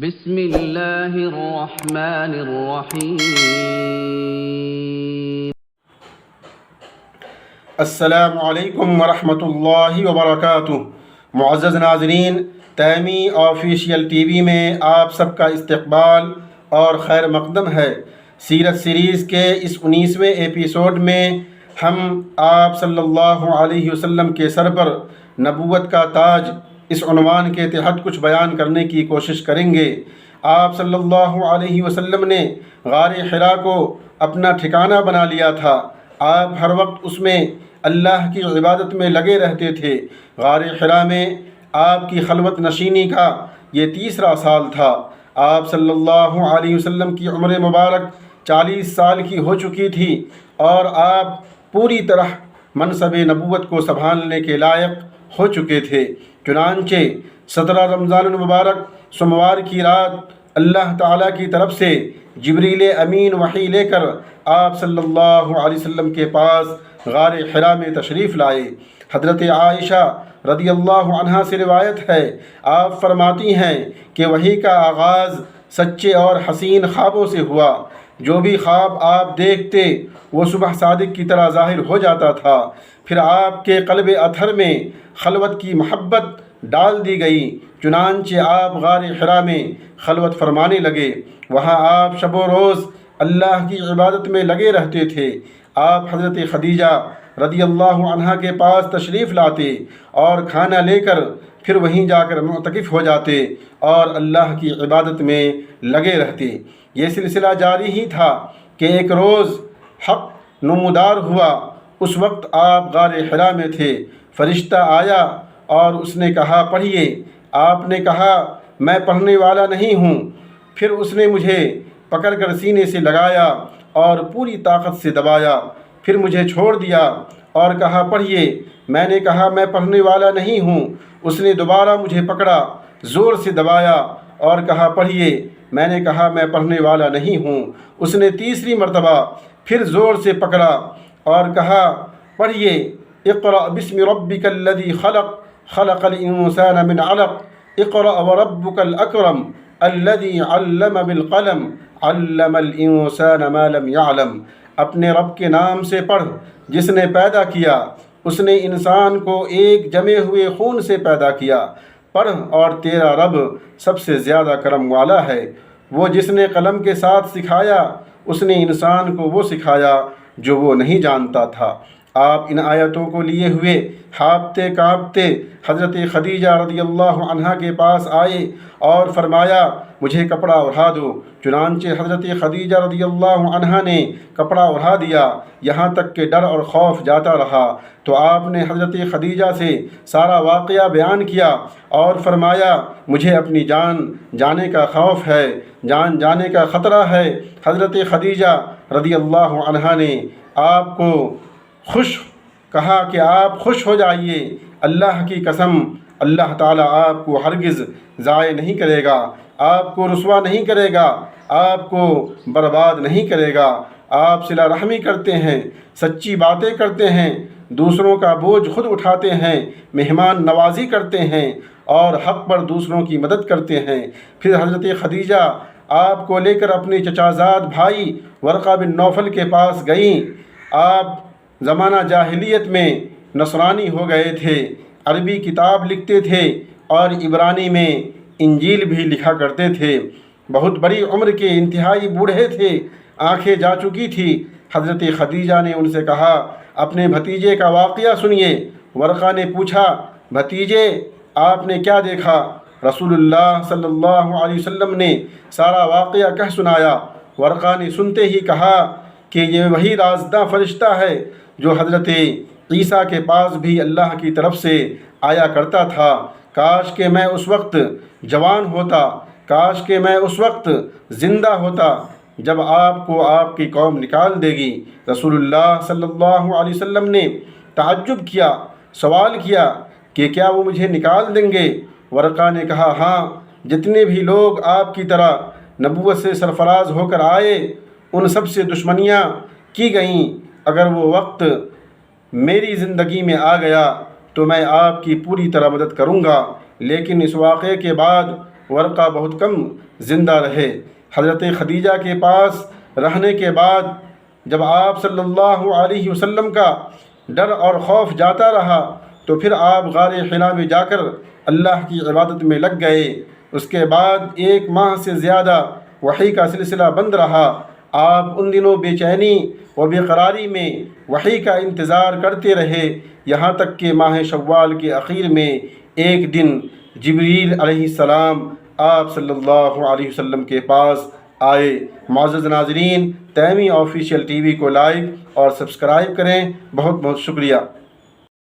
بسم اللہ الرحمن الرحیم۔ السلام علیکم ورحمۃ اللہ وبرکاتہ۔ معزز ناظرین، تیمی آفیشیل ٹی وی میں آپ سب کا استقبال اور خیر مقدم ہے۔ سیرت سیریز کے اس 19ویں ایپیسوڈ میں ہم آپ صلی اللہ علیہ وسلم کے سر پر نبوت کا تاج اس عنوان کے تحت کچھ بیان کرنے کی کوشش کریں گے۔ آپ صلی اللہ علیہ وسلم نے غار حرا کو اپنا ٹھکانہ بنا لیا تھا۔ آپ ہر وقت اس میں اللہ کی عبادت میں لگے رہتے تھے۔ غار حرا میں آپ کی خلوت نشینی کا یہ تیسرا سال تھا۔ آپ صلی اللہ علیہ وسلم کی عمر مبارک 40 سال کی ہو چکی تھی اور آپ پوری طرح منصب نبوت کو سنبھالنے کے لائق ہو چکے تھے۔ چنانچہ 17 رمضان المبارک سوموار کی رات اللہ تعالیٰ کی طرف سے جبریل امین وحی لے کر آپ صلی اللہ علیہ وسلم کے پاس غار حرا میں تشریف لائے۔ حضرت عائشہ رضی اللہ عنہا سے روایت ہے، آپ فرماتی ہیں کہ وحی کا آغاز سچے اور حسین خوابوں سے ہوا۔ جو بھی خواب آپ دیکھتے وہ صبح صادق کی طرح ظاہر ہو جاتا تھا۔ پھر آپ کے قلب اطہر میں خلوت کی محبت ڈال دی گئی، چنانچہ آپ غار حرا میں خلوت فرمانے لگے۔ وہاں آپ شب و روز اللہ کی عبادت میں لگے رہتے تھے۔ آپ حضرت خدیجہ رضی اللہ عنہا کے پاس تشریف لاتے اور کھانا لے کر پھر وہیں جا کر معتکف ہو جاتے اور اللہ کی عبادت میں لگے رہتے۔ یہ سلسلہ جاری ہی تھا کہ ایک روز حق نمودار ہوا۔ اس وقت آپ غار حرا میں تھے۔ فرشتہ آیا اور اس نے کہا، پڑھیے۔ آپ نے کہا، میں پڑھنے والا نہیں ہوں۔ پھر اس نے مجھے پکڑ کر سینے سے لگایا اور پوری طاقت سے دبایا، پھر مجھے چھوڑ دیا اور کہا، پڑھیے۔ میں نے کہا، میں پڑھنے والا نہیں ہوں۔ اس نے دوبارہ مجھے پکڑا، زور سے دبایا اور کہا، پڑھیے۔ میں نے کہا، میں پڑھنے والا نہیں ہوں۔ اس نے تیسری مرتبہ پھر زور سے پکڑا اور کہا، پڑھیے، اقرأ بسم ربک الذی خلق خلق الانسان من علق اقرأ وربک الاکرم الذی علم بالقلم علم الانسان ما لم يعلم۔ اپنے رب کے نام سے پڑھ جس نے پیدا کیا۔ اس نے انسان کو ایک جمے ہوئے خون سے پیدا کیا۔ پڑھ، اور تیرا رب سب سے زیادہ کرم والا ہے۔ وہ جس نے قلم کے ساتھ سکھایا، اس نے انسان کو وہ سکھایا جو وہ نہیں جانتا تھا۔ آپ ان آیتوں کو لیے ہوئے ہانپتے کانپتے حضرت خدیجہ رضی اللہ عنہا کے پاس آئے اور فرمایا، مجھے کپڑا اڑا دو۔ چنانچہ حضرت خدیجہ رضی اللہ عنہا نے کپڑا اڑا دیا، یہاں تک کہ ڈر اور خوف جاتا رہا۔ تو آپ نے حضرت خدیجہ سے سارا واقعہ بیان کیا اور فرمایا، مجھے اپنی جان جانے کا خوف ہے، جان جانے کا خطرہ ہے۔ حضرت خدیجہ رضی اللہ عنہا نے آپ کو کہا کہ آپ خوش ہو جائیے، اللہ کی قسم، اللہ تعالیٰ آپ کو ہرگز ضائع نہیں کرے گا، آپ کو رسوا نہیں کرے گا، آپ کو برباد نہیں کرے گا۔ آپ صلہ رحمی کرتے ہیں، سچی باتیں کرتے ہیں، دوسروں کا بوجھ خود اٹھاتے ہیں، مہمان نوازی کرتے ہیں اور حق پر دوسروں کی مدد کرتے ہیں۔ پھر حضرت خدیجہ آپ کو لے کر اپنے چچا زاد بھائی ورقہ بن نوفل کے پاس گئیں۔ آپ زمانہ جاہلیت میں نصرانی ہو گئے تھے، عربی کتاب لکھتے تھے اور عبرانی میں انجیل بھی لکھا کرتے تھے۔ بہت بڑی عمر کے انتہائی بوڑھے تھے، آنکھیں جا چکی تھی۔ حضرت خدیجہ نے ان سے کہا، اپنے بھتیجے کا واقعہ سنیے۔ ورقہ نے پوچھا، بھتیجے آپ نے کیا دیکھا؟ رسول اللہ صلی اللہ علیہ وسلم نے سارا واقعہ کہہ سنایا۔ ورقہ نے سنتے ہی کہا کہ یہ وہی رازداں فرشتہ ہے جو حضرت عیسیٰ کے پاس بھی اللہ کی طرف سے آیا کرتا تھا۔ کاش کہ میں اس وقت جوان ہوتا، کاش کہ میں اس وقت زندہ ہوتا جب آپ کو آپ کی قوم نکال دے گی۔ رسول اللہ صلی اللہ علیہ وسلم نے تعجب کیا، سوال کیا کہ کیا وہ مجھے نکال دیں گے؟ ورقہ نے کہا، ہاں، جتنے بھی لوگ آپ کی طرح نبوت سے سرفراز ہو کر آئے ان سب سے دشمنیاں کی گئیں۔ اگر وہ وقت میری زندگی میں آ گیا تو میں آپ کی پوری طرح مدد کروں گا، لیکن اس واقعے کے بعد ورقہ بہت کم زندہ رہے۔ حضرت خدیجہ کے پاس رہنے کے بعد جب آپ صلی اللہ علیہ وسلم کا ڈر اور خوف جاتا رہا تو پھر آپ غار حرا میں جا کر اللہ کی عبادت میں لگ گئے۔ اس کے بعد 1 ماہ سے زیادہ وحی کا سلسلہ بند رہا۔ آپ ان دنوں بے چینی و بے قراری میں وحی کا انتظار کرتے رہے، یہاں تک کہ ماہ شوال کے اخیر میں ایک دن جبریل علیہ السلام آپ صلی اللہ علیہ وسلم کے پاس آئے۔ معزز ناظرین، تیمی آفیشیل ٹی وی کو لائک اور سبسکرائب کریں۔ بہت بہت شکریہ۔